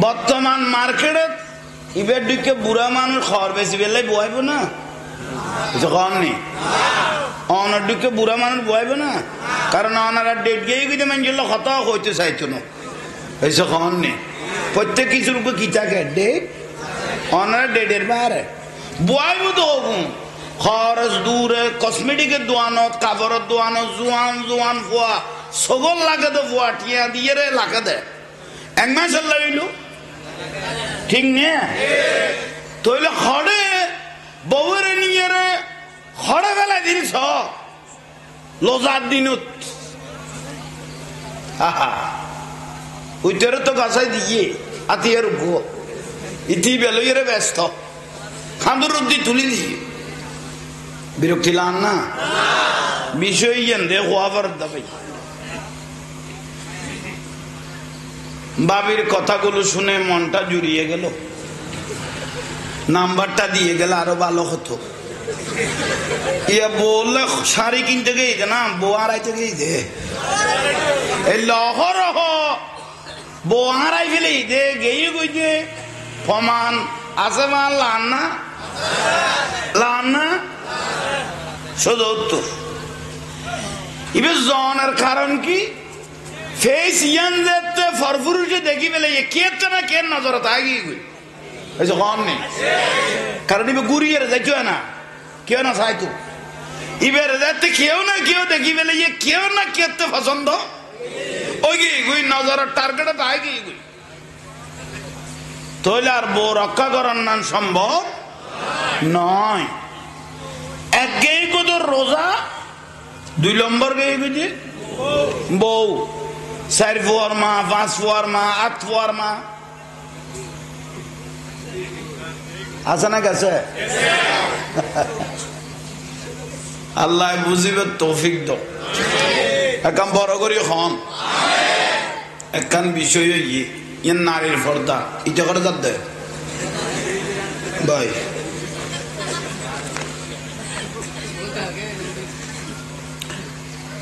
বর্তমান মার্কেটে ইবের দিকে বুড়া মানুষ খড় বেশি বেলে বয়াইব না, কিছু কম নেই। অনার দিকে বুড়া মানুষ বয়াইব না, কারণ অনারা ডেট গিয়ে গিয়ে মানুষ কত হইতে চাইতো না, এসে কম নেই। প্রত্যেক কিছুর উপর কি থাকে ডেট, অনারা ডেটের বাইরে বয়াইব তো খরচ দূরে কসমেটিকের দোয়ানত, কাপড়ের দোয়ানত, জোয়ান জোয়ান ফোয়া সগল লাগে তো ফোয়া টিয়া দিয়ে রে লাগে দে এক মাস লাগিল, ঠিক নে? তইলে খড়ে বউরে নিয়ে রে খড়ে বেলা দিনছ লোজার দিনত, ওইটারে তো গাছাই দিয়ে আতিয়ার উপর ইতি বেলইরে ব্যস্ত খান্দুর রুদ্দি তুলি দিয়ে বিরক্তি লান না বিষয় দে হওয়ার দাবাই। বাবির কথাগুলো শুনে মনটা জুড়িয়ে গেল, নাম্বারটা দিয়ে গেলে আরো ভালো হতো। ইয়া বললে শাড়ি কিনতে গিয়েছে না, বউ হারাইতে গিয়েছে, এই লহরহ বউ হারাই ফেলে দে গেয়ে গইছে প্রমাণ আছে মা লান না লান না শুধু উত্তর। এবার জনের কারণ কি? ফেস ইয়ান যেতে ফরফুরুষে দেখি ফেলে কে না কে নজর তাগি গই এসে কম নেই, কারণ এবার গুড়িয়ে যাইতো না কেউ না চাইতো, এবার যাতে কেউ না কেউ দেখি ফেলে কেউ না কে পছন্দ ওই গিয়ে গুই নজরের টার্গেটে তাগি গই। তাহলে আর বউ রক্ষা করার নাম সম্ভব নয়। এক গেয়ে কত রোজা, 2 নম্বর গেয়ে গেছে বউ, 4 ফুয়ার মা, 5 ফুয়ার মা, 8 ফুয়ার মা আছে না গেছে? আল্লাহ বুঝিবে তৌফিক দাও। একখান বড় করি হন একখান বিষয় ইয়ে নারীর পর্দা ইটা করে যার দেয় ভাই।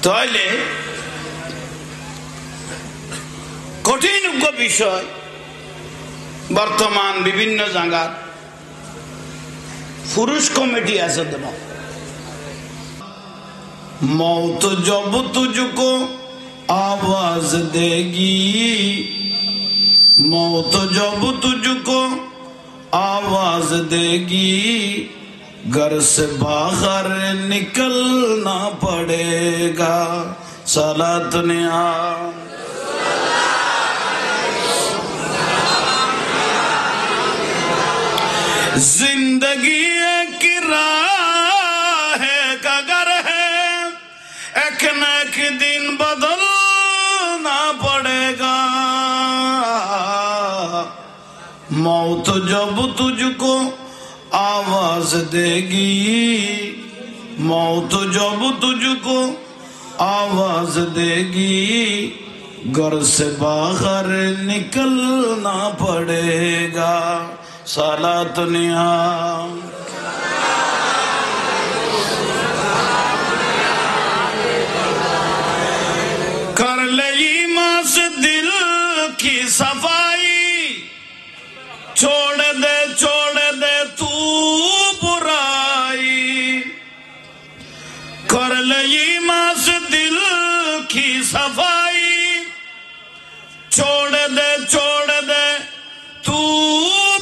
তাইলে কঠিন বিষয় বর্তমান বিভিন্ন জায়গা পুরুষ কমিটি আছে দেব मौत जब तुझको आवाज देगी, मौत जब तुझको आवाज देगी, घर से बाहर निकलना पड़ेगा। सलात निया जिंदगी एक राह का घर है, एक न एक दिन बदलना पड़ेगा। मौत जब तुझको आवाज देगी, मौत जब तुझको आवाज देगी, घर से बाहर निकलना पड़ेगा। सलात निया कर ले ईमान से दिल की सफाई, छोड़ दे तू बुराई। कर ले ईमान से दिल की सफाई, छोड़ दे तू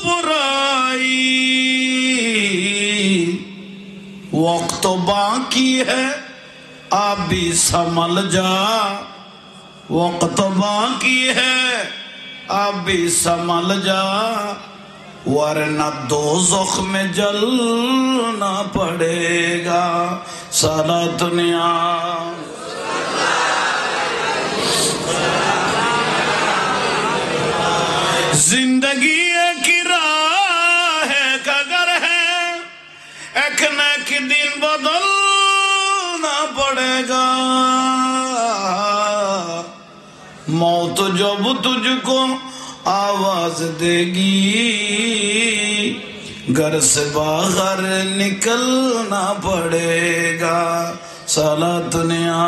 बुराई। वक्त बाकी है अभी संभल जा, वक्त बाकी है अभी संभल जा, वरना दोज़ख में जलना पड़ेगा। सारा दुनिया जिंदगी एक राह का घर है, एक न एक दिन बदलना पड़ेगा। मौत जब तुझको आवाज देगी, घर से बाहर निकलना पड़ेगा। साला दुनिया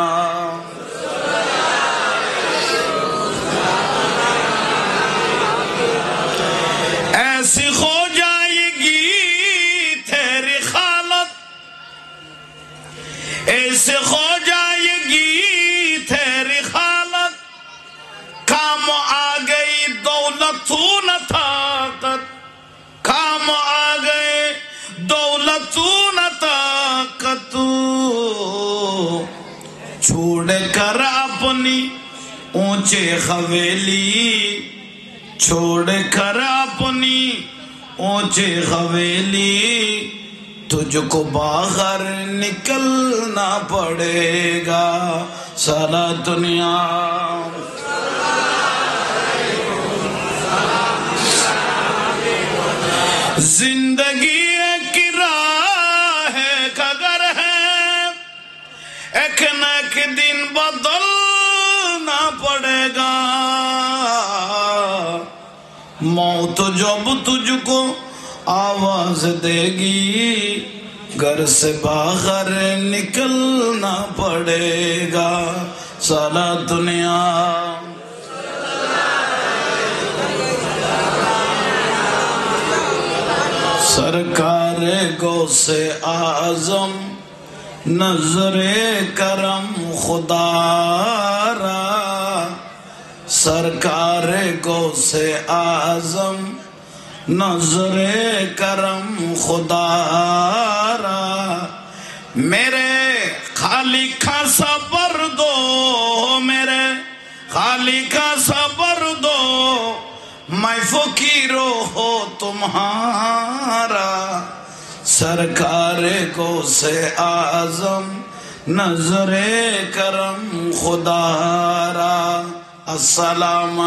ऊंचे हवेली छोड़कर अपनी ऊंचे हवेली तुझको बाहर निकलना पड़ेगा सारा दुनिया जिंदगी एक राह है कगर है एक न एक दिन बदलना पड़ेगा मौत जब तुझको आवाज देगी घर से बाहर निकलना पड़ेगा सारा दुनिया सरकार गौसे आजम नजरे करम खुदारा सरकार गौसे आजम नजरे करम खुदारा मेरे खाली का सबर दो मेरे खाली का सबर दो मैं फकीरो हो तुम्हारा सरकार को से आजम नजरे करम खुदारा अस्सलाम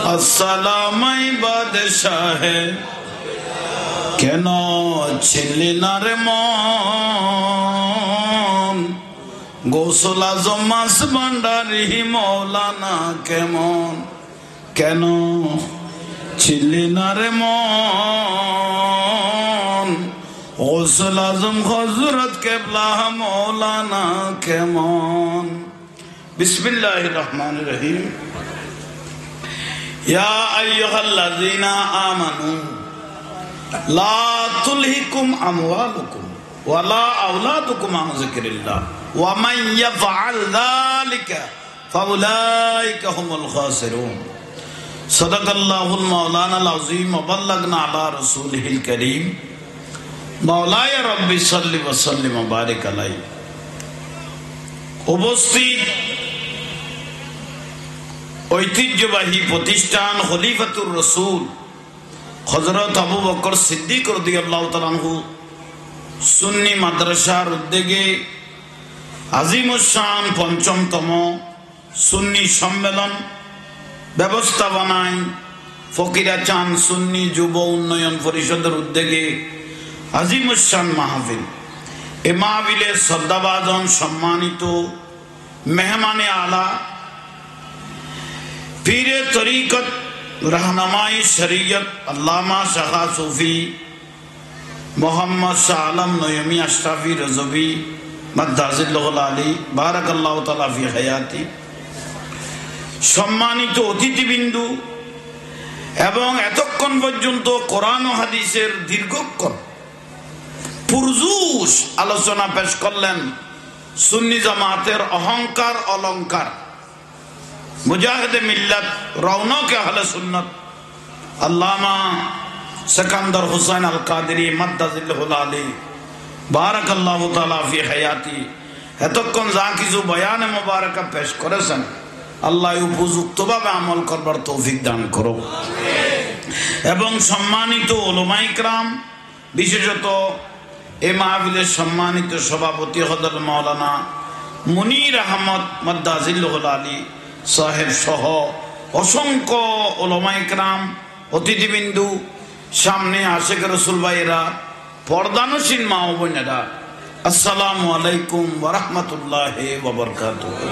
अस्सलाम बादशाह केनो छिल्ली नारे मन गौसुल आजम मास भांडारी मौलाना केमन केनो छिल्ली नारे मन गौसुल आजम हजरत केबला मौलाना केमन बिस्मिल्लाहिर रहमानिर रहीम या अय्युहल्लज़ीना आमनू ला तुल्हिकुम अमवालुकुम वला औलादुकुम अन ज़िक्रिल्लाह वमन यफ़अल ज़ालिका फ़उलाइका हुमुल ख़ासिरून सदक़ल्लाहुल मौलानाल अज़ीम व बल्लगना अला रसूलिहिल करीम मौलाय रब्बि सल्लि व सल्लिम व बारिक अलैहि उपस्थित ঐতিহ্যবাহী প্রতিষ্ঠান খলিফাতুর রাসূল হযরত আবু বকর সিদ্দিক রাদিয়াল্লাহু তাআলা আনহু সুন্নি মাদ্রাসার উদ্যোগে আজিমুস শান পঞ্চমতম সুন্নি সম্মেলন ব্যবস্থাপনায় ফকিরাচান সুন্নি যুব উন্নয়ন পরিষদের উদ্যোগে আজিমুস শান মাহফিল এই মাহফিলে শ্রদ্ধাভাজন সম্মানিত মেহমানে আলা पीरे तरीक़त रहनुमाई शरीयत अल्लामा शाह सूफी मोहम्मद शाह आलम नयमी अशराफी रज़वी मद्दाजिल्लाहुल आली बाराकाल्लाहु ताआला फी हयाती सम्मानित अतिथिबिंदु एवं एतक्षण पर्यन्त कुरान ओ हादिसेर दीर्घक्षण पुरजुश आलोचना पेश करलेन सुन्नी जामातेर अहंकार अलंकार मुजाहिद मिल्लत रौनक अहले सुन्नत अल्लामा सिकंदर हुसैन अल कादरी मद्दाजिल्लाहुल आली बाराकाल्लाहु ताआला फी हयाती एतक्षण जा किछु बयान मुबारक पेश करेছেন আল্লাহ উপযুক্তভাবে আমল করবার তৌফিক দান করো এবং সম্মানিত উলামায়ে কিরাম বিশেষত এই মাহফিলের সম্মানিত সভাপতি হযরত মাওলানা মুনির আহমদ মদ্দাজিল্লাহুল আলী साहेब सह असंख्य उलमाए किराम अतिथिबिंदु सामने आशिक रसूल भाईरा पर्दानशील मा ओ बोनेरा अस्सलामु आलैकुम व रहमतुल्लाहि व बरकातुहू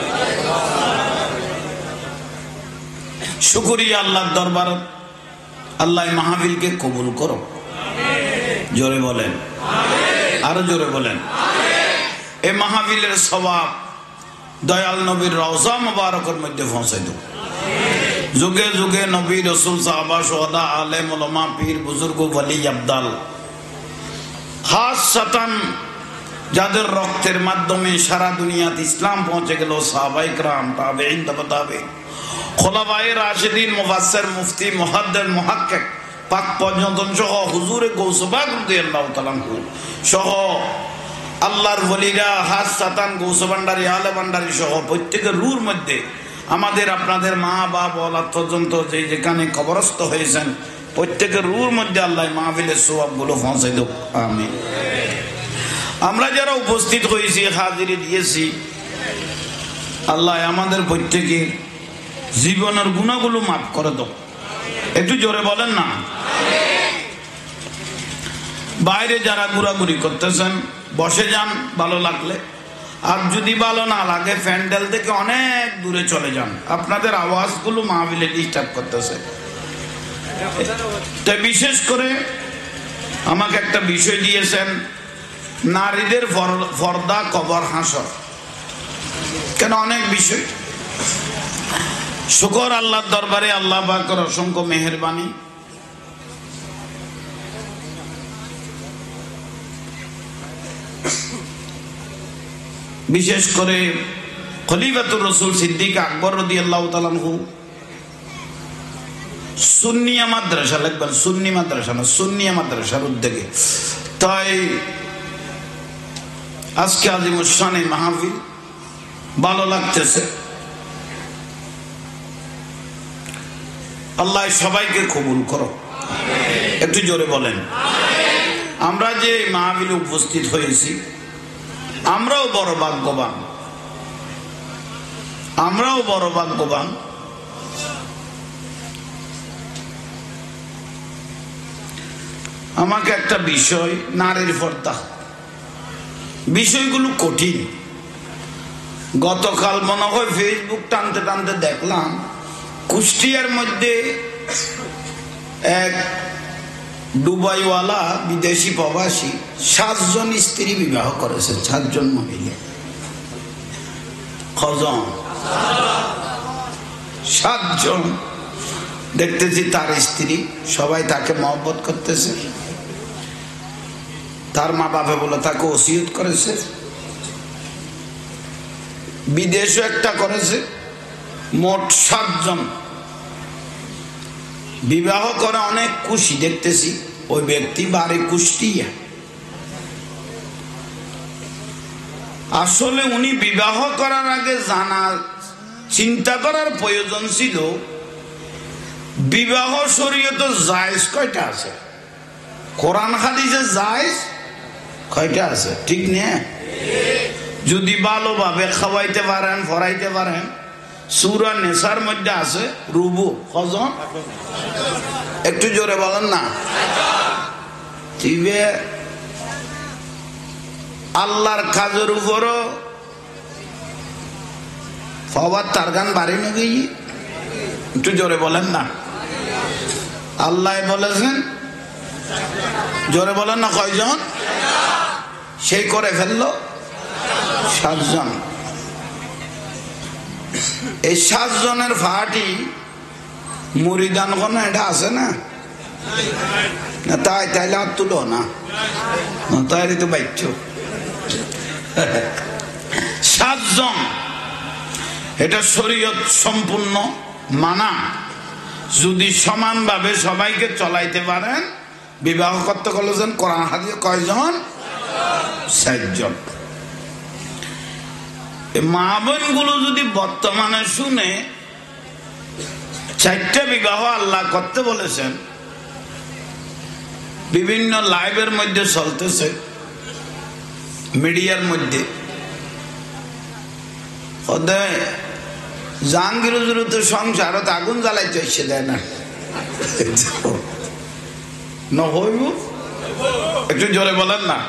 शुक्रिया अल्लाह दरबार अल्लाह महफिल के कबूल करो जोरे बोलें आरो जोरे बोलें ए महफिलेर सवाब दयाल नबीर रौजा मुबारकर मध्य पहुंचे दो जुगे जुगे नबी रसूल साहबा शुहदा आलिम उलमा पीर बुजुर्ग वली अब्दाल खासतन যাদের রক্তের মাধ্যমে সারা দুনিয়াতে ইসলাম পৌঁছে গেল সাহাবায়ে کرام তাবেঈন তাবেঈন খোলাফায়ে রাশিদিন মুফাসসির মুফতি মুহাদ্দিস মুহাক্কিক পাক পর্যন্ত সহ হুজুরে গৌস পাক রাদিয়াল্লাহু তাআলা সহ আল্লাহর ওলিরা হাজ সাতান গৌস ভান্ডারী আলে ভান্ডারী সহ প্রত্যেকের রুর মধ্যে আমাদের আপনাদের মা বাপ ওলাদ পর্যন্ত যে যেখানে কবরস্থ হয়েছেন প্রত্যেকের রুর মধ্যে আল্লাহ মাহফিলের সওয়াবগুলো পৌঁছে দেব আমিন। আমরা যারা উপস্থিত হয়েছি হাজিরি দিয়েছি আল্লাহ আমাদের প্রত্যেকের জীবনের গুণাগুলো মাফ করে দাও। একটু জোরে বলেন না। বাইরে যারা ঘোরাঘুরি করতেছেন বসে যান ভালো লাগলে, আর যদি ভালো না লাগে প্যান্ডেল থেকে অনেক দূরে চলে যান, আপনাদের আওয়াজগুলো মাহফিলে ডিস্টার্ব করতেছে। তাই বিশেষ করে আমাকে একটা বিষয় দিয়েছেন, নারীদের পর্দা কবর হাসর, কেন অনেক বিষয়। শুকর আল্লাহর দরবারে, আল্লাহ পাকের অসংখ্য মেহেরবানি। বিশেষ করে খলিফাতুর রাসূল সিদ্দিক আকবর রাদিয়াল্লাহু তাআলা আনহু সুন্নিয়া মাদ্রাসা লিখবেন, সুন্নি মাদ্রাসা না, সুন্নিয়া মাদ্রাসার উদ্যোগে। তাই আজকে আজিমুশানে মাহফিল ভালো লাগতেছে। আল্লাহ সবাইকে কবুল করো, একটু জোরে বলেন। আমরা যে মাহফিলে উপস্থিত হয়েছি আমরাও বড় ভাগ্যবান, আমরাও বড় ভাগ্যবান। আমাকে একটা বিষয়, নারীর পর্দা, বিষয়গুলো কঠিন। গতকাল মনে হয় ফেসবুক টানতে টানতে দেখলাম কুষ্টিয়ার মধ্যে এক দুবাইওয়ালা বিদেশি প্রবাসী 7 জন স্ত্রী বিবাহ করেছে, 7 জন মহিলা। কজন? 7 জন। দেখতেছি তার স্ত্রী সবাই তাকে মহব্বত করতেছে, তার মা বাবা বলে তাকে ওসিয়ত করেছে, বিদেশও একটা করেছে। মোট 7 জন বিবাহ করে অনেক খুশি দেখতেছি। ওই ব্যক্তি বাড়ি কুষ্টিয়া। আসলে উনি বিবাহ করার আগে জানার চিন্তা করার প্রয়োজন ছিল বিবাহ শরীয়তে জায়েজ কয়টা আছে, কোরআন হাদিসে জায়েজ কয়টা আছে, ঠিক না? যদি ভালোভাবে খাওয়াইতে পারেন, ফরাইতে পারেন। সূরা নেসার মধ্যে আছে রুবু। কজন? একটু জোরে বলেন না। আল্লাহর কাজের উপরও ফওয়াদ তার গান বাড়ি নাকি, একটু জোরে বলেন না। আল্লাহ বলেছেন, জোরে বলেন না, কয়জন? সেই করে ফেললো 7 জন। এই 7 জনের ফাটি মুরিদান কোন এটা আছে না? তাই তাইলে আর তুলো না, তাই তো বাইচ্ছ। 7 জন, এটা শরীয়ত সম্পূর্ণ মানা। যদি সমানভাবে সবাইকে চলাইতে পারেন, বিবাহ করতে বলেছেন কোরআন হাদিসে কয়জন? 7 জন। মা বোন গুলো যদি বর্তমানে শুনে 4টা বিবাহ আল্লাহ করতে বলেছেন, বিভিন্ন লাইভের মধ্যে চলতেছে, মিডিয়ার মধ্যে। জাহাঙ্গীর হুজুর তো সংসারত আগুন জ্বালাইতে এসে দেয় না, হইব? একটু জোরে বলেন না।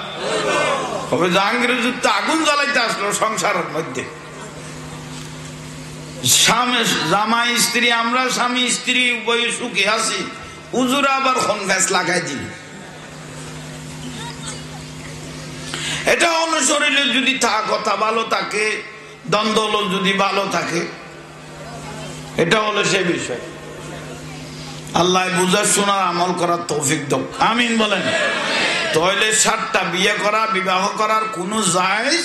তবে জাহাঙ্গীর হুজুর তো আগুন জ্বালাইতে আসলো সংসারের মধ্যে। জামাই স্ত্রী, আমরা স্বামী স্ত্রী উভয় সুখে আছি, হুজুর আবার কোন ফ্যাস লাগাই দিল। এটা অনুসরণে যদি কথা ভালো থাকে, দ্বন্দ্ব যদি ভালো থাকে, এটা হলো সে বিষয়। আল্লাহ বুঝার শোনার আমল করার তৌফিক দাও, আমিন বলেন। তাহলে 7টা বিয়ে করা, বিবাহ করার কোনো জায়েজ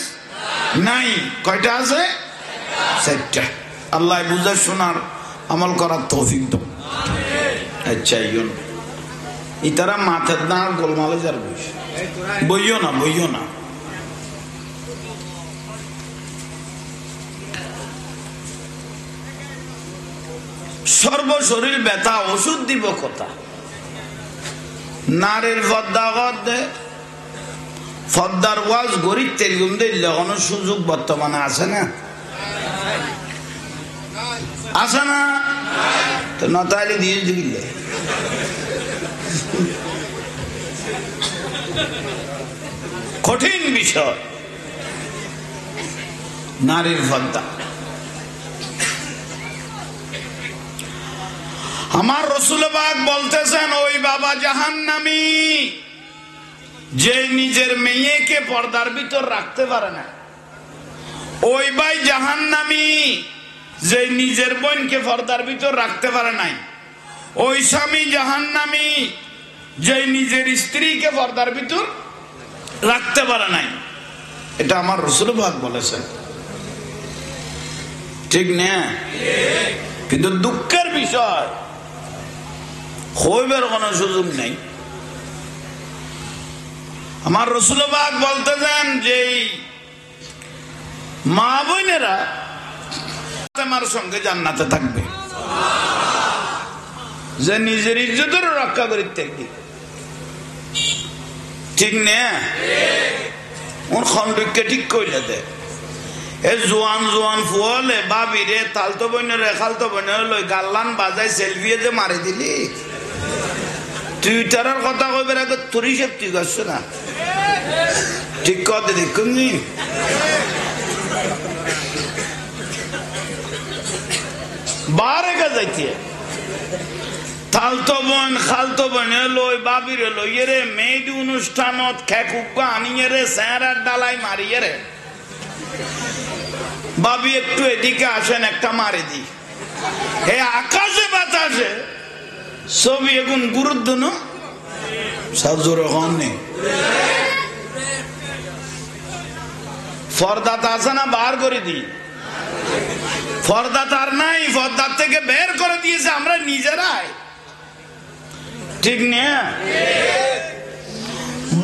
নাই। কয়টা আছে? 7টা। আল্লাহ বুঝার শোনার আমল করার তৌফিক দাও। আচ্ছা, ইতারা মাথার না গোলমালে যার বইও না, বইও না। সর্বশরীর ব্যথা, ওষুধ দিব কথা। নারীর পর্দা করতে পর্দার ওয়াজ গরিব তেলগুম দিলে কোনো সুযোগ বর্তমানে আছে না? আছে না? তো নতাইলে দিয়ে দিলে কঠিন বিষয় নারীর পর্দা। আমার রাসূল পাক বলতেছেন, ওই বাবা জাহান্নামী যে নিজের মেয়েকে পর্দার ভিতর রাখতে পারে না, ওই ভাই জাহান্নামী যে নিজের বোনকে পর্দার ভিতর রাখতে পারে নাই, ওই স্বামী জাহান্নামী যে নিজের স্ত্রীকে পর্দার ভিতর রাখতে পারে নাই। এটা আমার রাসূল পাক বলেছেন, ঠিক না? কিন্তু দুঃখের বিষয়, হইবার কোনো সুযোগ নেই। আমার রাসূল পাক বলতেছেন যে মা বোনেরা আমার সঙ্গে জান্নাতে থাকবে, যে নিজের ইজ্জতের রক্ষা করিতে, ঠিক না? ওর খন্ডকে ঠিক কইলে দে। এ জোয়ান জোয়ান ফুয়ালে বাবি রে, তালতো বোনের খালতো বোনের লই গাল্লান বাজাই সেলফি যে মারি দিলি, টুইটারের কথা কইবার আগে তোর হিসেব ঠিক আছে না? ঠিক কথা দেখুন নি। বারে কা যাইতে তালতো বোন খালতো বোনে লই বাবিরে লইয়ে রে মেয়েদি অনুষ্ঠানত খেকুকা আনিয়ে রে স্যাঁড়ার ডালাই মারিয়ে রে, বাবি একটু এদিকে আসেন একটা মারি দি। হে আকাশে বাতাসে ছবি এখন গুরুত্ব না সাজুর নেই। পর্দাতে আছে না, বার করে দি। পর্দা তার নাই, পর্দার থেকে বের করে দিয়েছে আমরা নিজেরাই, ঠিক না?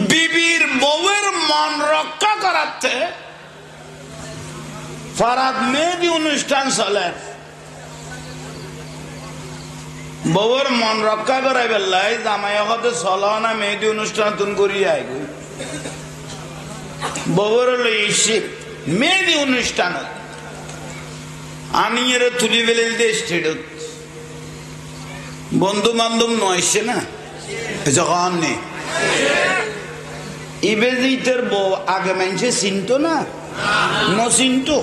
বিবির বউয়ের মন রক্ষা করাতে ফারাদ মেহেদি অনুষ্ঠান চলে, বউর মন রক্ষা করাই বেলাই জামাই হতে চলো না মেহেদি অনুষ্ঠান তুন করিয়া বউর লইছি মেহেদি অনুষ্ঠান আনিয়ে তুলি বেলে স্টেডিয়াম বন্ধু বান্ধব নয়সে না যখন নেই ইবেজিতের বউ আগে মানছে চিনতো না, ন চিনতো।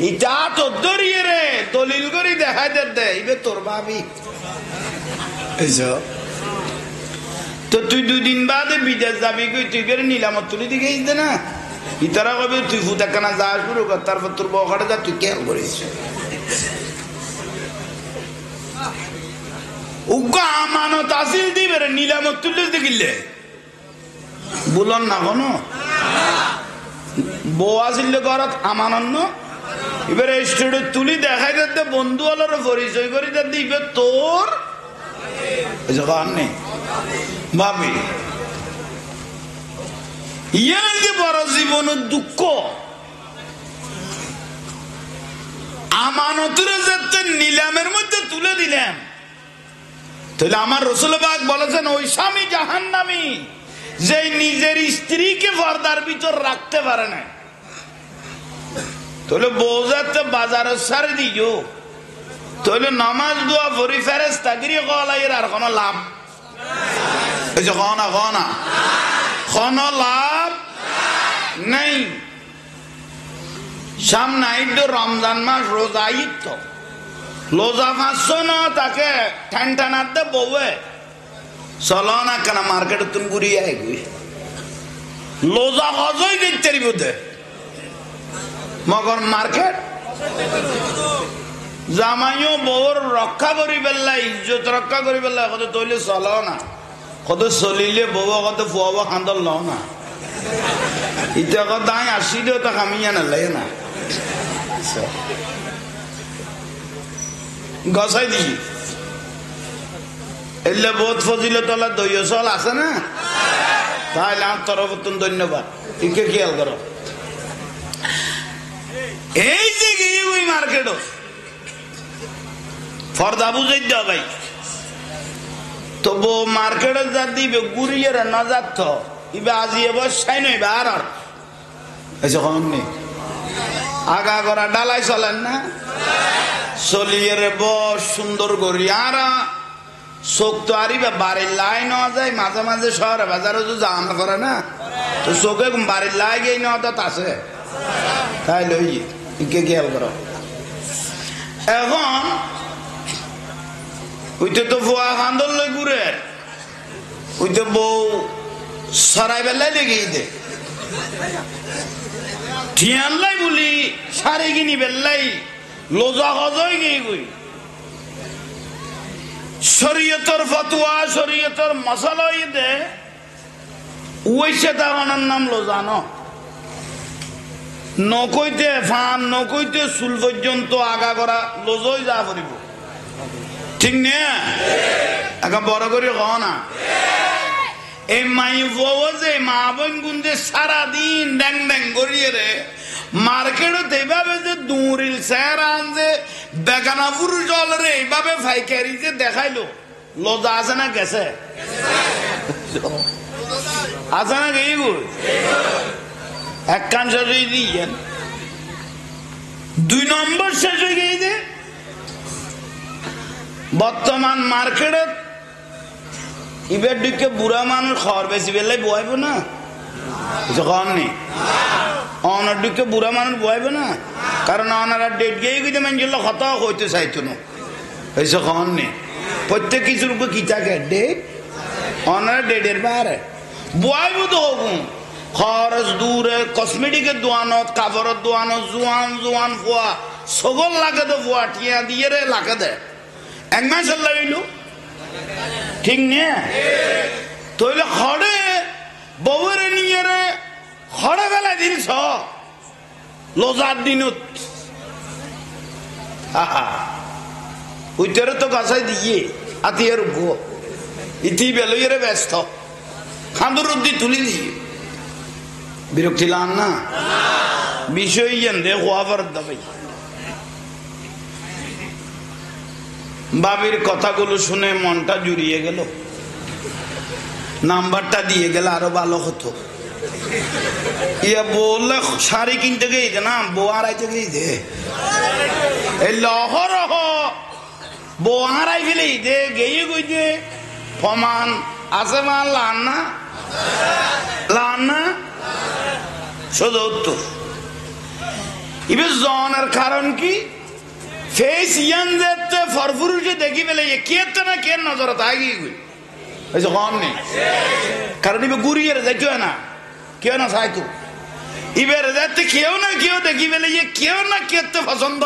ইটা তো দরিয়ে রে দলিল করি দেখাই দে ইবে তোর ভাবি। তো তুই 2 দিন বাদে বিদেশ যাবি, তুই বের নিলামত তুলি দিকে দে না, ইতারা কবে তুই ফুটাকানা যা শুরু কর, তারপর তোর বখাটে যা তুই খেয়াল করিস। উগ্র আমানত আসিল দিবে রে নিলামত তুলে দেখিলে বলন না কোনো বউ আসিল ঘরত আমানন্ন এবারে স্টুডিও তুলি দেখাই দে বন্ধু আলোর পরিচয় করি দিবে তোর নেই ভাবি। ইয়ার যে বড় জীবনের দুঃখ, আমানতের যাতে নিলামের মধ্যে তুলে দিলেন, তাহলে আমার রাসূল পাক বলেছেন ওই স্বামী জাহান্নামী যে নিজের স্ত্রীকে পর্দার ভিতর রাখতে পারে না। তাহলে বউ যাতে বাজারে সারি দিও, তাহলে নামাজ দোয়া ভরি ফেরেশতা গিরি গলাইয়ের আর কোনো লাভ এই যে গনা গনা কোনো লাভ নেই। সামনে আইতো রমজান মাস, রোজা ঈদ, তো লোজা পাঁচশো না তাকে ঠান ঠানাতে বউয়ে চলো না কেন মার্কেটে তুমি ঘুরিয়ে আইবি লোজা হজই দেখতে বোধে মগর মার্কেট জামাইও বউর রক্ষা করি পেল্লা, ইজ্জত রক্ষা করি পেল্লা, কত তৈলে চলো না, কত চলিলে বউ কত ফুয়াব খান্দল লও না, ইটা কথা আসি দিও তা কামিয়া নালাগে না গছাই দিছি এলে বহুত ফজিলে তোলা দইয় চল আছে না, তাহলে আমার তরফ ধন্যবাদ। একে খেয়াল করো, এই যে গিয়ে ওই মার্কেট ফর্দা বুঝাই দাও ভাই তো বো মার্কেটে যা দিবে গুড়িয়ে না যাত ইবে আজিয়ে বসাই নই বা আর এসে কম নেই আগা করা ডালাই চলেন না চলিয়ে রে বস সুন্দর করি আর চোখ তো আরিবে বাড়ির লাই নেওয়া যায় মাঝে মাঝে শহরে বাজারে তো জাম করে না তো চোখে বাড়ির লাই গিয়ে নেওয়া তো আছে তাই লই কে খেয়াল করো এখন ওইটা তো ফুয়া কান্দর লই ঘুরে ওইটা বউ সরাই বেলায় লেগেই দে ঠিয়ান লাই বলি সারে কিনি বেল্লাই লোজা হজই গিয়ে গই শরীয়তের ফতোয়া শরীয়তের মশালাই দে ওইসে তার নাম লোজানো নকইতে ফান নকইতে চুল পর্যন্ত আগা করা লোজই যা করিব ঠিক নে একা বড় করে ক না এই মাই বউ যে মা বোন গুন্দে সারাদিন ড্যাং ড্যাং করিয়ে রে মার্কেটে এইভাবে যে দূরিল স্যার আন যে বেগানা পুরুষ জল রে এইভাবে ফাইকারি যে দেখাইলো লজা আছে না গেছে আছে না গেই গো এক কান শেষ হয়ে দিয়েন 2 নম্বর শেষ হয়ে গিয়ে যে বর্তমান মার্কেটে ইবের দিকে বুড়া মানুষ খড় বেশি বেলায় বয়াইব না কম নেই অনার দিকে বুড়া মানুষ বয়াইব না কারণ ওনারা ডেট গিয়ে গিয়ে মানুষ হত হইতে চাইতো না এসে কম নেই প্রত্যেক কিছুর উপর কি থাকে ডেট ওনারা ডেটের বাইরে বয়াইব তো হকুম খরচ দূরে কসমেটিকের দোয়ানত কাপড়ের দোয়ানত জোয়ান জোয়ান ফুয়া সগল লাগে তো ফুয়া টিয়া দিয়ে রে লাগে দে এক মাস লাগাইল ঠিক নে তইলে খড়ে বউরে নিয়ে রে খড়ে বেলা দিনছ লোজার দিনত ওইটারে তো গাছাই দিয়ে আতিয়ার উপ ইতি বেলইরে ব্যস্ত খান্দুর উদ্দি তুলি দিয়ে বিরক্তি লান না বিষয় দে হওয়ার দাবাই বাবির কথাগুলো শুনে মনটা জুড়িয়ে গেল নাম্বারটা দিয়ে গেলে আরো ভালো হতো ইয়া বললে শাড়ি কিনতে গিয়ে না বউ আড়াইতে গিয়ে দে এই লহরহ বউ আড়াই ফেলেই দে গেয়ে গই দে ফমান আছে মা লান না শুধু উত্তর এবার জনের কারণ কি ফেস ইয়ান যেতে ফরফুরুষে দেখি ফেলে কে না কে নজর তাগিয়ে গই হয়েছে কম নেই কারণ এবার গুড়িয়ে যাইতো না কেউ না চাইতো এবার যাতে কেউ না কেউ দেখি ফেলে কেউ না কে পছন্দ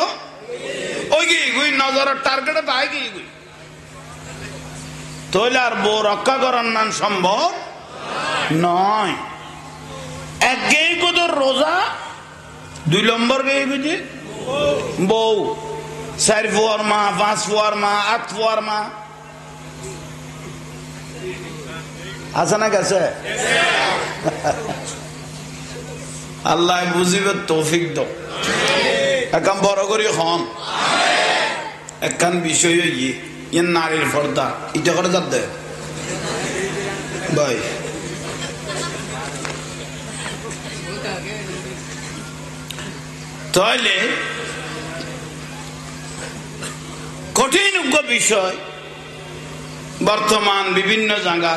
ওই গিয়ে গুই নজরের টার্গেটে তাই গিয়ে গুই তাহলে আর বউ রক্ষা করার নাম সম্ভব নয় এক গেই কত রোজা 2 নম্বর গেই বুঝি বউ 4 ফুয়ার মা 5 ফুয়ার মা 8 ফুয়ার মা আছে না গেছে আল্লাহ বুঝিবে তৌফিক দাও একখান বড় করি হন একখান বিষয় ইয়ে নারীর পর্দা এটা করে যাতে ভাই তাহলে কঠিন বিষয় বর্তমান বিভিন্ন জায়গা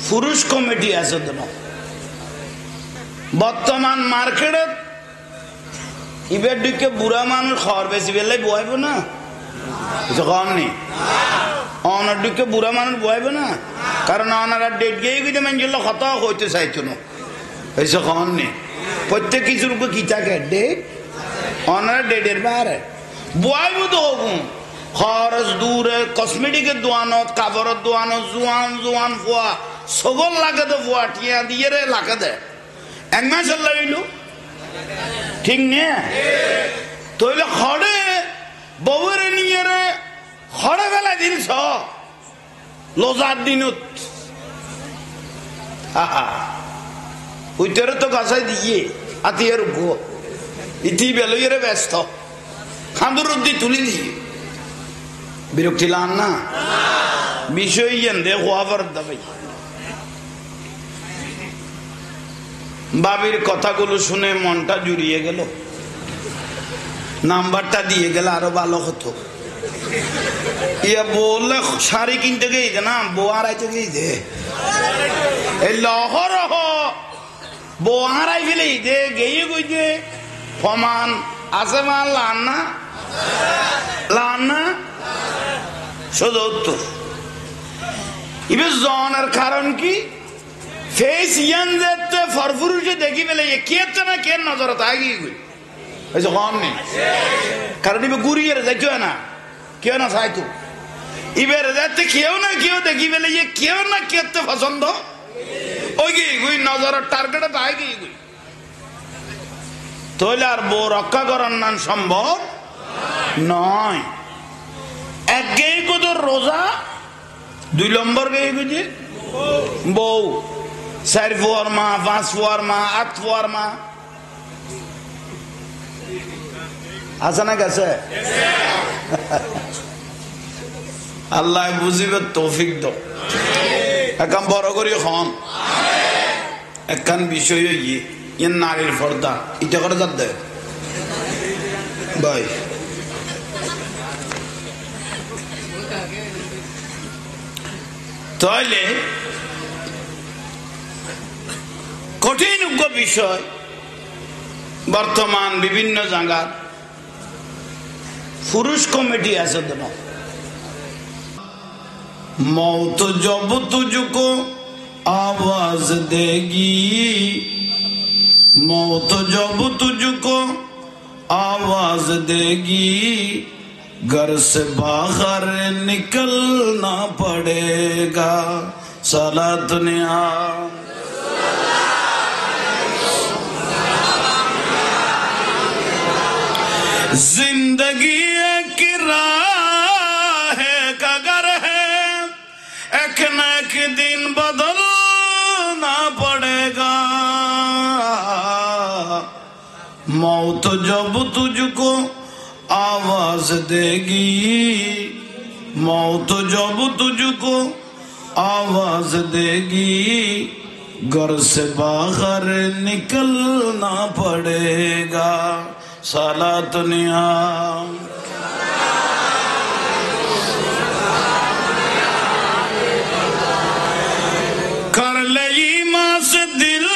পুরুষ কমিটি আছে তো বর্তমান মার্কেটে ইবের দিকে বুড়া মানুষ খড় বেশি বেলায় বয়াইব না কম নেই অনার দিকে বুড়া মানুষ বয়াইব না কারণ ওনারা ডেট গিয়ে গিয়ে মানুষ হত হইতে চাইতো না হয়েছে কম নেই প্রত্যেক কিছুর উপর কি থাকে ডেট ওনারা ডেটের বাইরে বয়াইব তো হকুম খরচ দূরে কসমেটিকের দোয়ানত কাপড়ের দোয়ানত জোয়ান জোয়ান ফুয়া সগল লাগে তো ফুয়া টিয়া দিয়ে রে লাগে দে এক মাস লাগাইল ঠিক নে তইলে খড়ে বউরে নিয়ে রে খড়ে বেলা দিনছ লোজার দিনত ওইটারে তো গাছাই দিয়ে আতিয়ার উপ ইতি বেলইরে ব্যস্ত খান্দুর উদ্দি তুলি দিয়ে বিরক্তি লান না বিষয় দে হওয়ার দাবি বাবির কথাগুলো শুনে মনটা জুড়িয়ে গেল নাম্বারটা দিয়ে গেলে আরো ভালো হতো ইয়া বললে শাড়ি কিনতে গিয়ে না বউ আড়াইতে গিয়ে এই লহর বউ আড়াই ফেলে দে গিয়ে গই দে ফমান আছে মা লান না শুধু উত্তর এবার জনের কারণ কি ফেস ইয়ান যেতে ফরফুরুষে দেখি ফেলে কে না কে নজর তাগি গই হয়েছে কম নেই কারণ এবার ঘুরিয়ে যাইতো না কেউ না চাইতো এবার যাতে কেউ না কেউ দেখি ফেলে কেউ না কে পছন্দ ওই গিয়ে গুই নজরের টার্গেটে তাই গিয়ে গুই তাহলে আর বউ রক্ষা করার নাম সম্ভব নয় এক গেয়ে কত রোজা 2 নম্বর গেয়ে গুজি বউ 4 ফুয়ার মা 5 ফুয়ার মা 8 ফুয়ার মা আছে না গেছে আল্লাহ বুঝিবে তৌফিক দাও একদম বড় করি খন একখান বিষয় ইয়ে নারীর পর্দা এটা করে যাত দেয় ভাই তাহলে কঠিন বিষয় বর্তমান বিভিন্ন জায়গার पुरुष कमेटी ऐसे देना मौत जब तुझको आवाज देगी मौत जब तुझको आवाज देगी घर से बाहर निकलना पड़ेगा सलात निया जिंदगी एक राह का घर है एक न एक दिन बदलना पड़ेगा मौत जब तुझको आवाज देगी मौत जब तुझको आवाज देगी घर से बाहर निकलना पड़ेगा सालात निया कर ले ईमान से दिल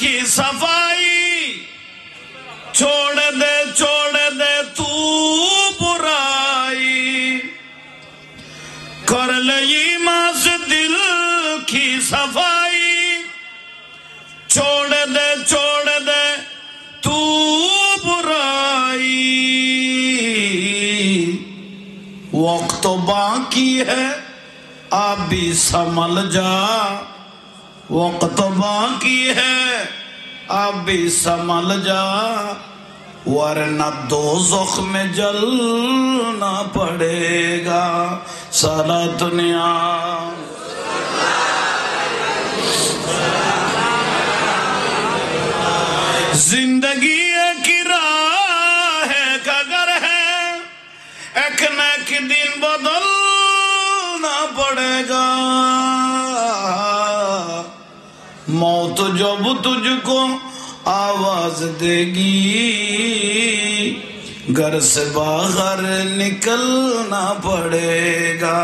की सफाई छोड़ दे तू बुराई कर ले ईमान से दिल की सफाई छोड़ दे तू बुराई वक्त बाकी है आप भी संभल जा वक्त बाकी है आप भी संभल जा वरना दोज़ख में जलना पड़ेगा सलात निया जिंदगी एक राह का घर है एक न एक दिन बदलना पड़ेगा मौत जब तुझको आवाज देगी घर से बाहर निकलना पड़ेगा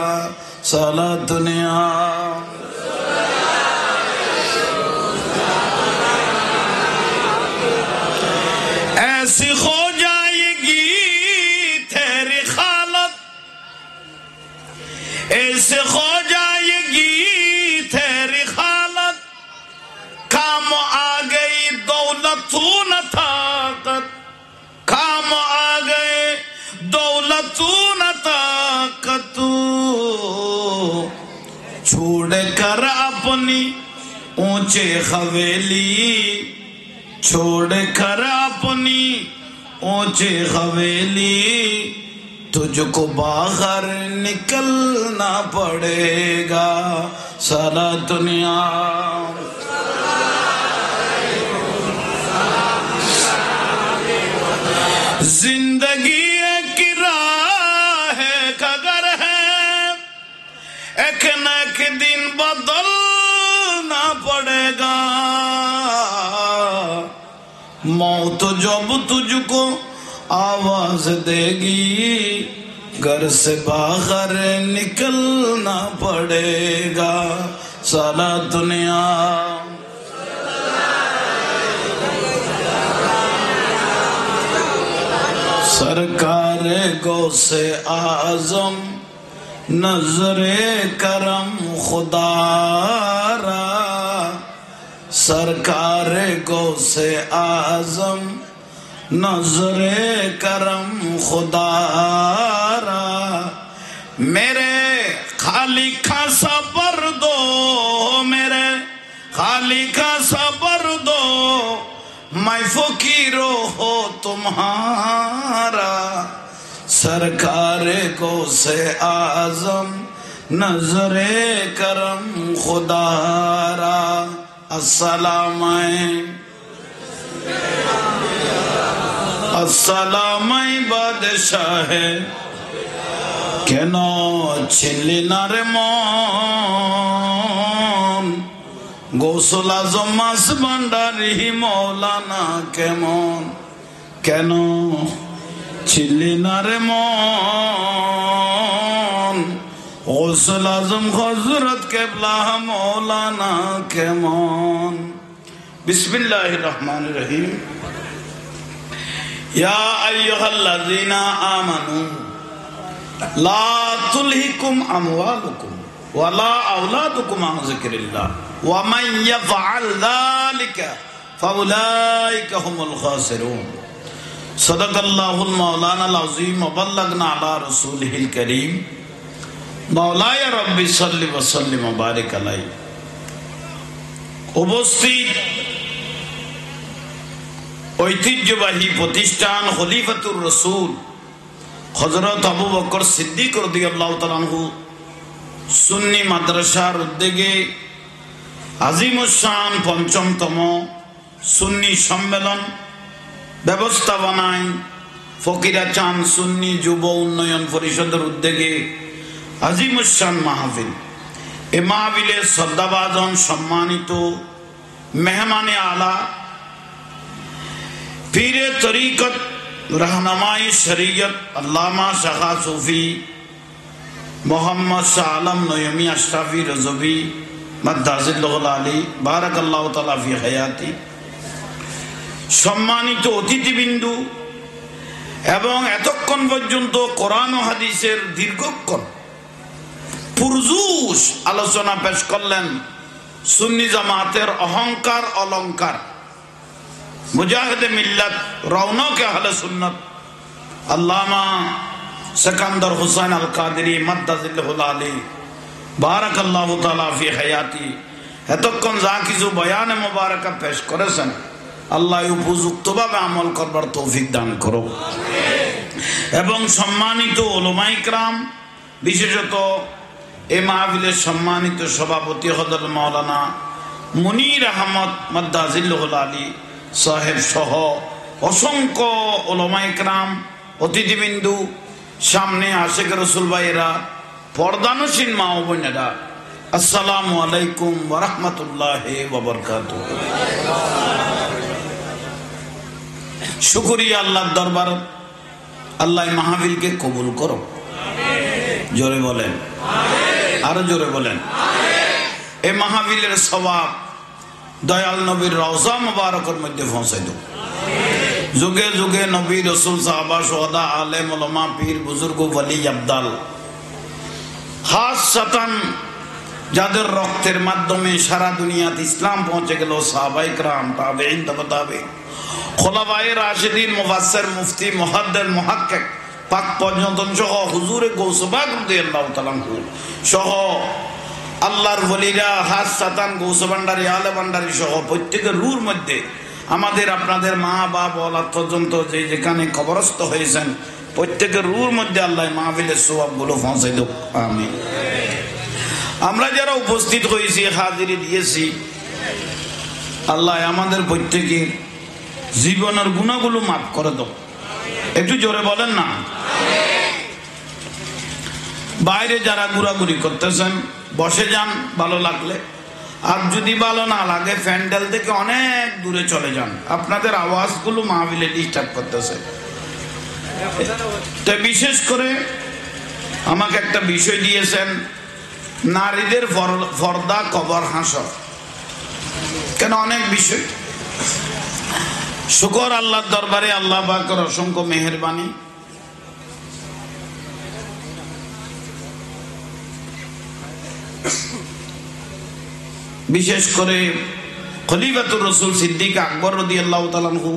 सलात निया ऐसी हो जाएगी तेरी हालत ऐसे हो जाएगी तेरी हालत काम आ गई दौलत न ताकत काम आ गए दौलत न ताकत छोड़ कर अपनी ऊंचे हवेली छोड़ कर अपनी ऊंची हवेली तुझको बाहर निकलना पड़ेगा सारा दुनिया जिंदगी एक राह का घर जब तुझको आवाज देगी घर से बाहर निकलना पड़ेगा सारा दुनिया सरकार गौसे आजम नजरे करम खुदारा सरकार गौसे आजम नजरे करम खुदारा मेरे खाली का सबर दो मेरे खाली का सबर दो मैं फकीरो हो तुम्हारा सरकार गौसे आजम नजरे करम खुदारा अस्सलाम अस्सलाम बादशाह केन छिनली ना रे मन गौसुल आजम मास भांडारी मौलाना केमन केन छिनली ना रे मन गौसुल आजम हजरत केबला मौलाना केमन बिस्मिल्लाहिर रहमानिर रहीम या अय्युहल्लज़ीना आमनू ला तुल्हिकुम अमवालुकुम वला औलादुकुम अन ज़िक्रिल्लाह व मन यफ़अल ज़ालिका फ़उलाइका हुमुल ख़ासिरून सदक़ल्लाहुल मौलानाल अज़ीम व बल्लगना अला रसूलिहिल करीम मौलाय रब्बि सल्लि व सल्लिम व बारिक अलैहि उपस्थित ঐতিহ্যবাহী প্রতিষ্ঠান খলিফাতুর রাসূল হযরত আবু বকর সিদ্দিক রাদিয়াল্লাহু তাআলা আনহু সুন্নি মাদ্রাসার উদ্যোগে আজিমুস শান পঞ্চমতম সুন্নি সম্মেলন ব্যবস্থাপনায় ফকিরা চাঁদ সুন্নি যুব উন্নয়ন পরিষদের উদ্যোগে আজিমুস শান মাহফিল এ মাহফিলে শ্রদ্ধাভাজন সম্মানিত মেহমানে আলা पीरे तरीक़त रहनुमाई शरीयत अल्लामा शाखा सूफी मोहम्मद शाह आलम नयमी अशराफी रज़वी मद्दाजिल्लुहुल आली बारकाल्लाहु ताआला फी हयाती सम्मानित अतिथिबिंदु एवं एतक्षण पर्यन्त कुरान ओ हादिसेर दीर्घक्षण पुरजुश आलोचना पेश करलेन सुन्नी जामातेर अहंकार अलंकार मुजाहिद मिल्लत रौनक अहले सुन्नत अल्लामा सिकंदर हुसैन अल कादरी मद्दाजिल्लुहुल आली बारकाल्लाहु ताआला फी हयाती एतक्षण जा किछु बयान मुबारक पेश करेছেন আল্লাহ উপযুক্তভাবে আমল করবার তৌফিক দান করো এবং সম্মানিত উলামায়ে কিরাম বিশেষত এই মাহফিলের সম্মানিত সভাপতি হযরত মাওলানা মুনির আহমদ মদ্দাজিল্লুহুল আলী साहेब सह असंख्य उलमाए किराम अतिथिबिंदु सामने आशिक रसूल भाईरा पर्दानशील मा ओ बोनेरा अस्सलामु आलैकुम व रहमतुल्लाहि व बरकातुहू शुक्रिया अल्लाह दरबार अल्लाह महफिल के कबूल करो जोरे बोलें आरो जोरे बोलें ए महफिलेर सवाब दयाल नबीर रौजा मुबारकर मध्य पहुंचाई दो जुगे जुगे नबी रसूल साहबा शुहदा आलिम उलमा पीर बुजुर्ग वली अब्दाल खासतन যাদের রক্তের মাধ্যমে সারা দুনিয়াতে ইসলাম পৌঁছে গেল সাহাবায়ে কিরাম তাবেঈন তাবে তাবেঈন খোলাফায়ে রাশিদিন মুফাসসির মুফতি মুহাদ্দিস মুহাক্কিক পাক পর্যন্ত সহ হুজুরে গৌস পাক রাদিয়াল্লাহু তাআলা সহ আল্লাহর ওলিরা খাসতান গৌস ভান্ডারী আলে ভান্ডারী সহ প্রত্যেকের রূর মধ্যে আমাদের আপনাদের মা বাপ ওলাদ পর্যন্ত যে যেখানে কবরস্থ হয়েছেন প্রত্যেকের রূর মধ্যে আল্লাহ মাহফিলের সওয়াবগুলো পৌঁছে দাও আমিন। আমরা যারা উপস্থিত হয়েছি হাজিরি দিয়েছি আল্লাহ আমাদের প্রত্যেকের জীবনের গুনাহগুলো মাফ করে দাও একটু জোরে বলেন না। বাইরে যারা ঘোরাঘুরি করতেছেন বসে যান ভালো লাগলে, আর যদি ভালো না লাগে প্যান্ডেল থেকে অনেক দূরে চলে যান, আপনাদের আওয়াজগুলো মাহফিলে ডিস্টার্ব করতেছে। তাই বিশেষ করে আমাকে একটা বিষয় দিয়েছেন, নারীদের পর্দা কবর হাসর, কেন অনেক বিষয়। শুকর আল্লাহর দরবারে, আল্লাহ পাকের অসংখ্য মেহেরবানি। বিশেষ করে খলিফাতুর রাসূল সিদ্দিক আকবর রাদিয়াল্লাহু তাআলা আনহু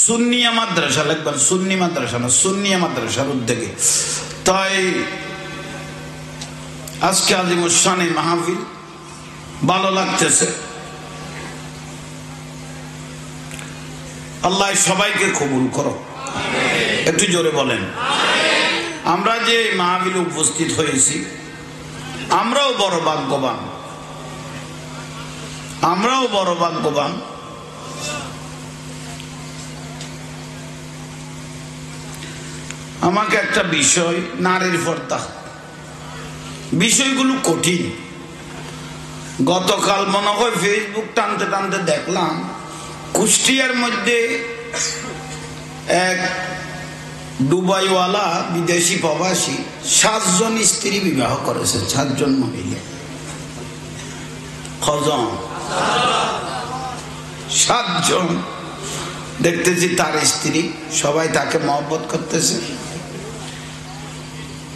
সুন্নিয়া মাদ্রাসা, লিখবেন সুন্নি মাদ্রাসা না, সুন্নিয়া মাদ্রাসার উদ্যোগে। তাই আজকে আজিমুস-শান মাহফিল, ভালো লাগতেছে। আল্লাহ সবাইকে কবুল করো, একটু জোরে বলেন। আমরা যে মাহফিলে উপস্থিত হয়েছি, আমরাও বড় ভাগ্যবান, আমরাও বড় ভাগ্যবান। আমাকে একটা বিষয়, নারীর পর্দা, বিষয়গুলো কঠিন। গতকাল মনে হয় ফেসবুক টানতে টানতে দেখলাম কুষ্টিয়ার মধ্যে এক দুবাইওয়ালা বিদেশি প্রবাসী 7 জন স্ত্রী বিবাহ করেছে, 7 জন মহিলা। কজন? 7 জন। দেখতেছি তার স্ত্রী, সবাই তাকে মহব্বত করতেছে।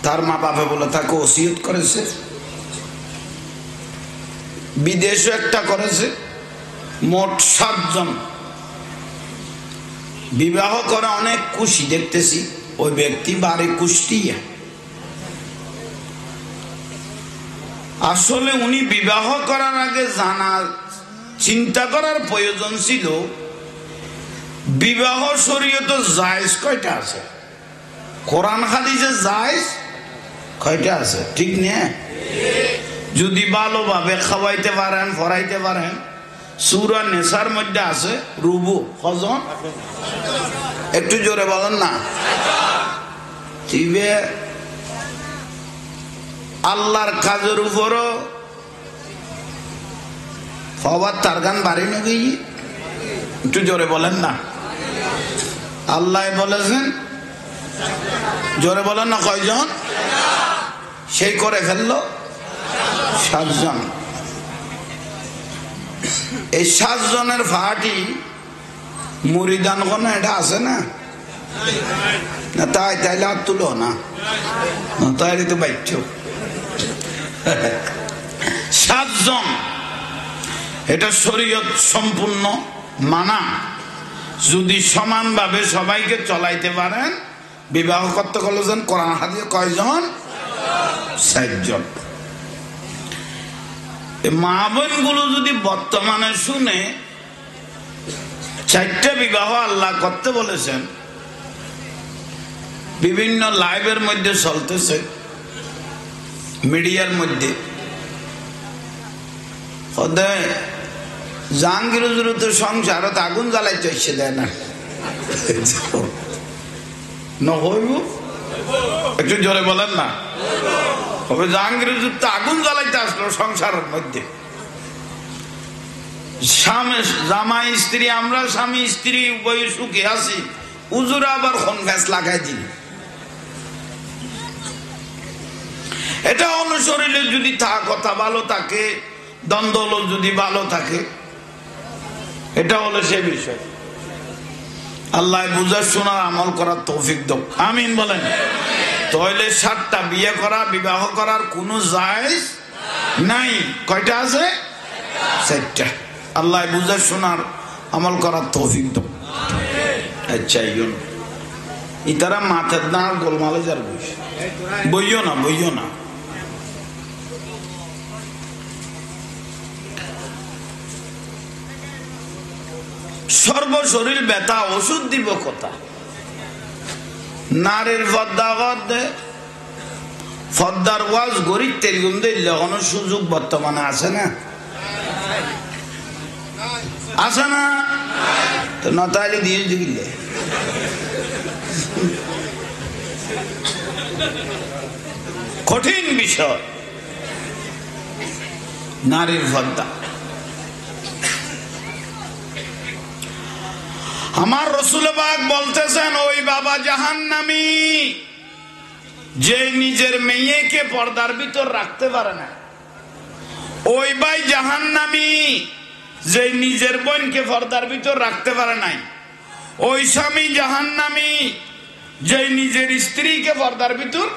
তার মা বাবা বলে তাকে ওসিয়ত করেছে, বিদেশে একটা করেছে। মোট 7 জন বিবাহ করে অনেক খুশি দেখতেছি। ওই ব্যক্তি বাড়ি কুষ্টিয়া। আসলে উনি বিবাহ করার আগে জানার চিন্তা করার প্রয়োজন ছিল, বিবাহ শরীয়তে জায়েজ কয়টা আছে, কোরআন হাদিসে জায়েজ কয়টা আছে, ঠিক না? যদি ভালোভাবে খাওয়াইতে পারেন, পড়াইতে পারেন। সূরা নিসার মধ্যে আছে রুবু, কজন? একটু জোরে বলেন না। আল্লাহর কাজের উপরও ফওয়াদ তার গান বাড়ি নাকি, একটু জোরে বলেন না। আল্লাহ বলেছেন, জোরে বলেন না, কয়জন? সেই করে ফেললো 7 জন। এই 7 জনের ফাটি মুরিদান কোন এটা আছে না? তাই তাইলে আর তুলো না, তাইলে তো বাইচ্ছ। 7 জন, এটা শরীয়ত সম্পূর্ণ মানা। যদি সমানভাবে সবাইকে চলাইতে পারেন, বিবাহ করতে বলেছেন কোরআন হাদিসে কয়জন? 7 জন। মা বোন গুলো যদি বর্তমানে শুনে 4টা বিবাহ আল্লাহ করতে বলেছেন, বিভিন্ন লাইভের মধ্যে চলতেছে, মিডিয়ার মধ্যে। জাহাঙ্গীর হুজুর তো সংসারত আগুন জ্বালাইতে হচ্ছে, দেয় না? হইব, একটু জোরে বলেন না। তবে জাহাঙ্গীর হুজুর তো আগুন জ্বালাইতে আসলো সংসারের মধ্যে। জামাই স্ত্রী, আমরা স্বামী স্ত্রী উভয় সুখে আছি, হুজুর আবার কোন গাছ লাগাই দিন। এটা অনুসরণে যদি কথা ভালো থাকে, দ্বন্দ্ব যদি ভালো থাকে, এটা হলো সে বিষয়। আল্লাহ বুঝার শোনার আমল করার তৌফিক দাও, আমিন বলেন। তাহলে 7টা বিয়ে করা, বিবাহ করার কোনো জায়েজ নাই। কয়টা আছে? 4টা। আল্লাহ বুঝার শোনার আমল করার তৌফিক দাও। আচ্ছা, ইতারা মাথার না গোলমালে যার বইও না, বইও না। সর্বশরীর ব্যথা, ওষুধ দিব কথা। নারীর পর্দা করতে, পর্দার ওয়াজ গরিব তেলগুম দিলে কোনো সুযোগ বর্তমানে আছে না? আছে না? তো নতাইলে দিয়ে দিলে কঠিন বিষয়। নারীর পর্দা। আমার রাসূল পাক বলতেছেন ওই বাবা জাহান্নামী যে নিজের মেয়েকে পর্দার ভিতর রাখতে পারে না, ওই ভাই জাহান্নামী যে নিজের বোনকে পর্দার ভিতর রাখতে পারে নাই, ওই স্বামী জাহান্নামী যে নিজের স্ত্রীকে পর্দার ভিতর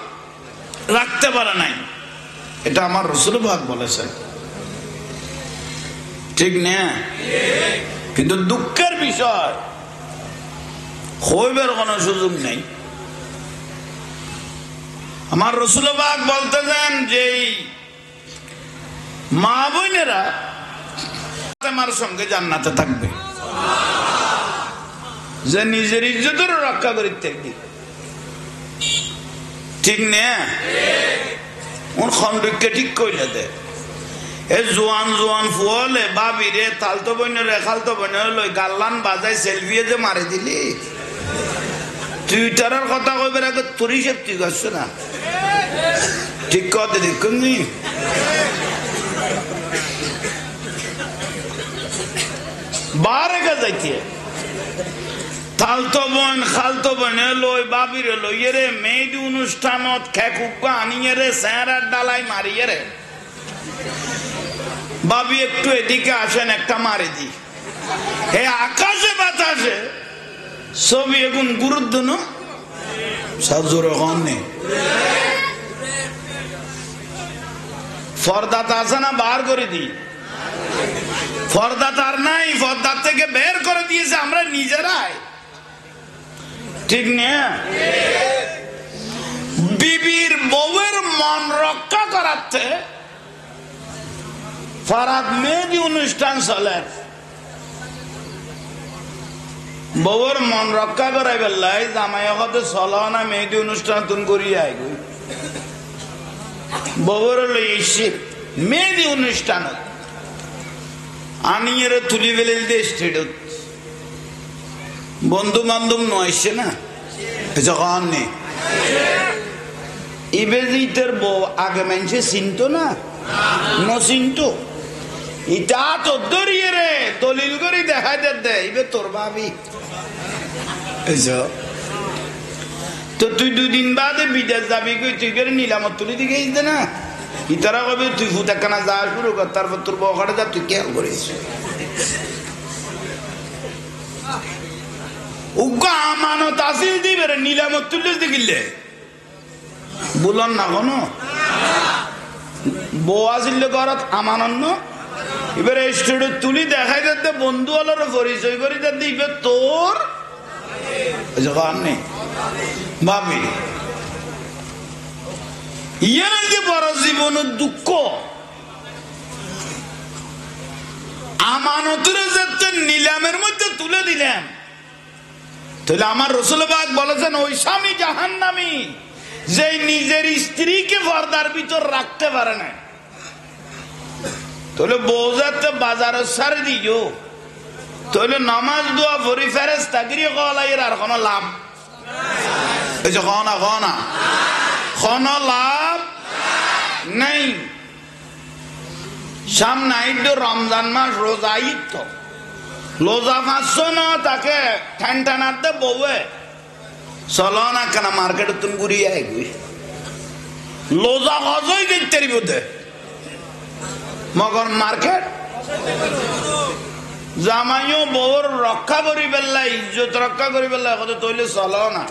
রাখতে পারে নাই। এটা আমার রাসূল পাক বলেছেন, ঠিক না? কিন্তু দুঃখের বিষয় হইবার কোনো সুযোগ নেই। আমার রাসূল পাক বলতেছেন যে মা বোনেরা আমার সঙ্গে জান্নাতে থাকবে, যে নিজের ইজ্জতের রক্ষা করিতে, ঠিক না? ওর খন্ডকে ঠিক কইলে দে এ জোয়ান জোয়ান ফুয়ালে বাবি রে তালতো বইনে খালতো বইনে লই গাল্লান বাজাই সেলফি যে মারি দিলি, টুইটারের কথা কইবার আগে তোরই সব ঠিক আছে না? ঠিক কথা দেখুননি। বারে গে যাইতে তালতো বোন খালতো বইনে লই বাবিরে লইয়ে রে মেয়েদি অনুষ্ঠানত খেকুকা আনিয়ে রে স্যাঁড়ার ডালাই মারিয়ে রে, বাবি একটু এদিকে আসেন একটা মারি দি। হে আকাশে বাতাসে ছবি এখন গুরুত্ব না সাজুর নেই। পর্দাটা আছে না, বার করে দি। পর্দা তার নাই, পর্দার থেকে বের করে দিয়েছে আমরা নিজেরাই, ঠিক না? বিবির বউয়ের মন রক্ষা করাতে ফারাদ মেহেদি অনুষ্ঠান চলে, বউর মন রক্ষা করাই বেলাই জামাই হতে চলো না মেহেদি অনুষ্ঠান তুমি করিয়ে আই বউর লইছি মেহেদি অনুষ্ঠান আনিয়ে তুলি বেলে দিয়ে স্টেডিয়াম বন্ধু বান্ধব নয়সে না যখন নেই ইবেজিতের বউ আগে মানুষে চিনত না, নচিন্ত ইটা তো দরিয়ে রে দলিল করে দেখাই দে ইবে তোর ভাবি। তো তুই দুদিন বাদে বিদেশ যাবি কই তুই করে নিলামত তুলি দিকে দে না, ইতারা কবে তুই ফুটাকানা যা শুরু কর, তারপর তোর বউখানে যা তুই খেয়াল করিস। উগ্র আমানত আসিল দিবে রে নিলামত তুলে দেখিলে বলন না কোনো বউ আসিল ঘরত আমানন্ন এবারে স্টুডিও তুলি দেখাই দে বন্ধু আলোর পরিচয় করি দিবে তোর নেই ভাবি। ইয়ে যে বড় জীবনের দুঃখ আমানতের যাতে নিলামের মধ্যে তুলে দিলাম, তাহলে আমার রাসূল পাক বলেছেন ওই স্বামী জাহান্নামী যে নিজের স্ত্রীকে পর্দার ভিতর রাখতে পারে না। তাহলে বউ যাতে বাজারে সারি দিও, তাহলে নামাজ দোয়া ভরি ফেরেশতা গিয়ে কলাইয়ের আর কোনো লাভ এই যে কোনো লাভ নেই। সামনে আইড রমজান মাস, রোজা ঈদ, তো রোজা পাচ্ছ না তাকে ঠান ঠানাতে বউয়ে চলো না কেন মার্কেটে তুমি ঘুরিয়ে আইবি লোজা হজই দেখতে বোধে মগর মার্কেট জামাইও বউর রক্ষা করি পেলাই ইজ্জত রক্ষা করি পেলাই কত তৈলে চলো না,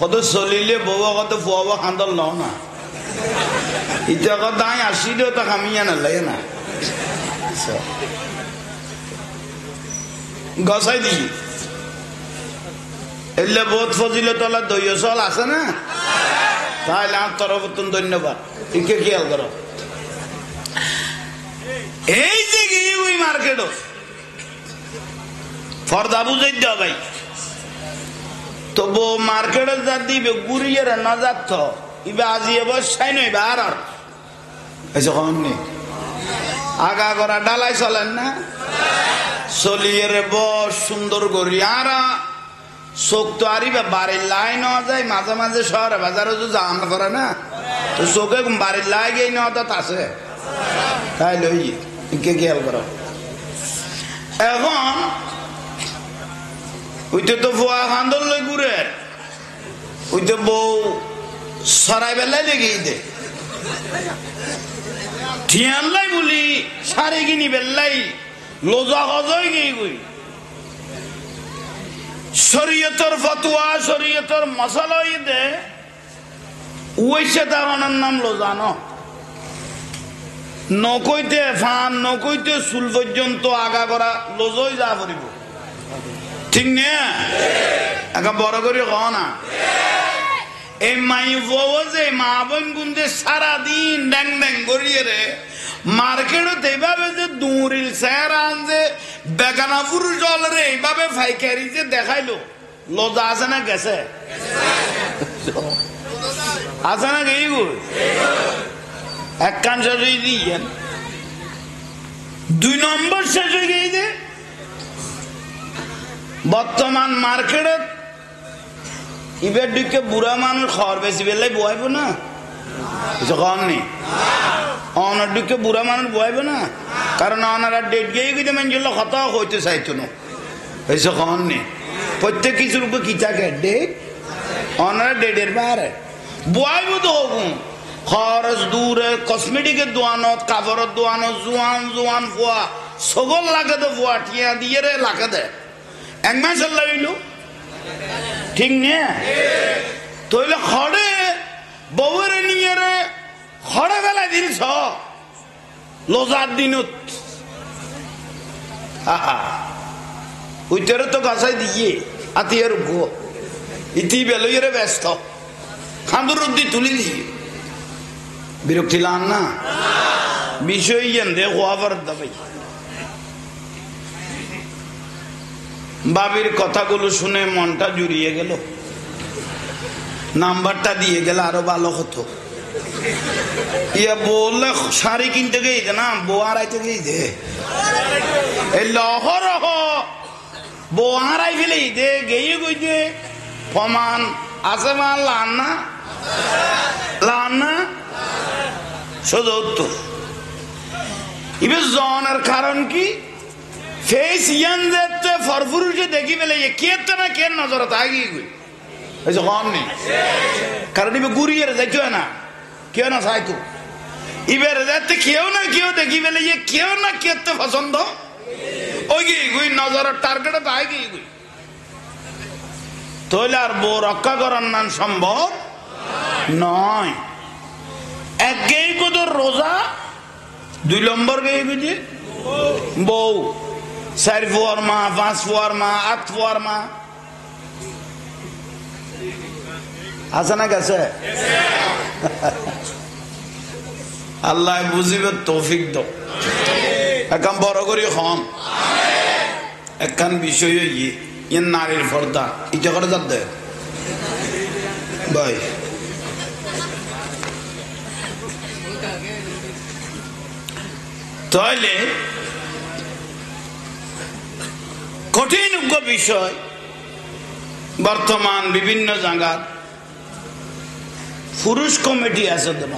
কত চলিলে বউ কত ফুয়াব খান্দল লও না, ইটা কথা আসি দিও তা কামিয়া নালাগে না গছাই দিছি এলে বহুত ফজিলে তোলা দইয় চল আছে না, তাহলে আমার তরফ ধন্যবাদ। একে খেয়াল করো এই যে গিয়ে ওই মার্কেট ফর্দা বুঝাই দেওয়া ভাই, তবু মার্কেটে যা দিবে গুড়িয়ে না যাত ইবে আজিয়ে বসাই নইবে আর নেই আগা করা ডালাই চলেন না চলিয়ে রে বস সুন্দর করি আর চোখ তো আরিবে বাড়ির লাই নেওয়া যায় মাঝে মাঝে শহরে বাজারে তো জাম করে না, তো চোখে বাড়ির লাই গিয়ে নেওয়া আছে তাই লই কে খেয়াল করো এখন ওইটা তো ফুয়া খান্দর লই ঘুরে ওইটা বউ সরাই বেলায় লেগেই দে ঠিয়ানলাই বলি সারে কিনি বেল্লাই লোজা গজই গেই গই শরীয়তের ফতোয়া শরীয়তের মশালাই দে ওইসে তার নাম লোজানো নকইতে ফান নকইতে চুল পর্যন্ত আগা করা লোজই যা করিব ঠিক নে একা বড় করে ক না এই মাই বউ যে মা বোন গুন্দে সারাদিন ড্যাং ড্যাং করিয়ে রে মার্কেটত এইভাবে যে দৌড়িল চেহারা আনছে বেগানা পুরুষ জল রে এইভাবে ফাইকারি যে দেখাইলো লজা আছে না গেছে আছে না গেই গো এক কান শেষ হয়ে দিয়ে 2 নম্বর শেষ হয়ে গেই যে বর্তমান মার্কেটত ইবের দিকে বুড়া মানুষ খড় বেশি বেলায় বয়াইব না কিছু কম নেই অনার দিকে বুড়া মানুষ বয়াইব না কারণ ওনারা ডেট গিয়ে গিয়ে মানুষ কত হইতে চাইতো না এসব কম নেই প্রত্যেক কিছুর উপর কি থাকে ডেট ওনারা ডেটের বাইরে বয়াইব তো হকুম খরচ দূরে কসমেটিকের দোয়ানত কাপড়ের দোয়ানত জোয়ান জোয়ান ফুয়া সগল লাগে তো ফুয়া টিয়া দিয়ে রে লাগে দে এক মাস লাগিল ঠিক নে তইলে খড়ে বউরে নিয়ে রে খড়ে বেলা দিলছ লোজার দিনত ওইটারে তো গাছাই দিয়ে আতিয়ার গো ইতি বেলইরে ব্যস্ত খান্দুর উদ্দি তুলি দিয়ে বিরক্তি লান না বিষয় দে হওয়ার দাবাই বাবির কথাগুলো শুনে মনটা জুড়িয়ে গেল নাম্বারটা দিয়ে গেলে আরো ভালো হতো ইয়া বললে শাড়ি কিনতে গেছে না বউ আড়াইতে গেছে এই লহরহ বউ আড়াই ফেলে দে গেয়ে গইছে প্রমাণ আছে মা লান না শুধু উত্তর এবার জনের কারণ কি ফেস ইয়ান যেতে ফরফুরুষে দেখি ফেলে কে তো না কে নজরত আগিয়ে গই এসে কম নেই কারণ এবার ঘুরিয়ে যাইতো না কেউ না চাইতো এবার যাতে কেউ না কেউ দেখি ফেলে কেউ না কে তো পছন্দ ওই গিয়ে গুই নজরের টার্গেটে তো আগিয়ে গই তাহলে আর বউ রক্ষা করার নাম সম্ভব নয় এক গেই কোদর রোজা 2 নম্বর গেই বুঝি বউ 4 ফুয়ার মা 5 ফুয়ার মা 8 ফুয়ার মা আছে না গেছে আল্লাহ বুঝিবে তৌফিক দাও একদম বড় করি হন একখান বিষয় ইয়ে নারীর পর্দা ইটা করে যাতে ভাই তাহলে কঠিন বিষয় বর্তমান বিভিন্ন জায়গার পুরুষ কমিটি আছে দেব